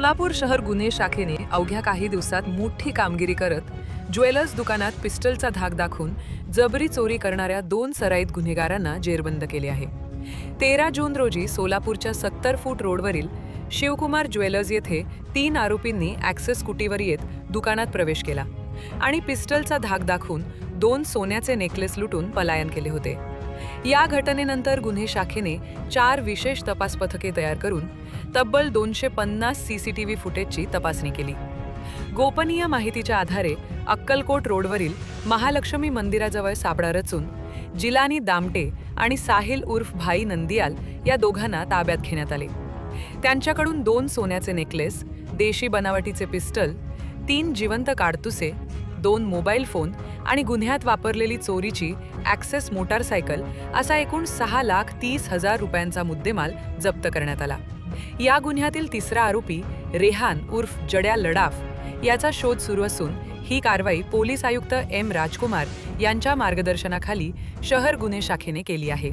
सोलापूर शहर गुन्हे शाखेने अवघ्या काही दिवसात मोठी कामगिरी करत ज्वेलर्स दुकानात पिस्टलचा धाक दाखवून जबरी चोरी करणाऱ्या 2 सराईत गुन्हेगारांना जेरबंद केले आहे। 13 जून रोजी सोलापूरच्या 70 फूट रोडवरील शिवकुमार ज्वेलर्स येथे 3 आरोपींनी ॲक्सेस स्कूटीवर येत दुकानात प्रवेश केला आणि पिस्टलचा धाक दाखवून 2 सोन्याचे नेकलेस लुटून पलायन केले होते। या घटनेनंतर गुन्हे शाखेने 4 विशेष तपास पथके तयार करून तब्बल 250 सीसीटीव्ही फुटेजची तपासणी केली। गोपनीय माहितीच्या आधारे अक्कलकोट रोडवरील महालक्ष्मी मंदिराजवळ सापळा रचून जिलानी दामटे आणि साहिल उर्फ भाई नंदियाल या दोघांना ताब्यात घेण्यात आले। त्यांच्याकडून 2 सोन्याचे नेकलेस, देशी बनावटीचे पिस्टल, 3 जिवंत काडतुसे, 2 मोबाईल फोन आणि गुन्ह्यात वापरलेली चोरीची ॲक्सेस मोटारसायकल असा एकूण 6,30,000 रुपयांचा मुद्देमाल जप्त करण्यात आला। या गुन्ह्यातील तिसरा आरोपी रेहान उर्फ जड्या लडाफ याचा शोध सुरू असून ही कारवाई पोलीस आयुक्त एम राजकुमार यांच्या मार्गदर्शनाखाली शहर गुन्हे शाखेने केली आहे।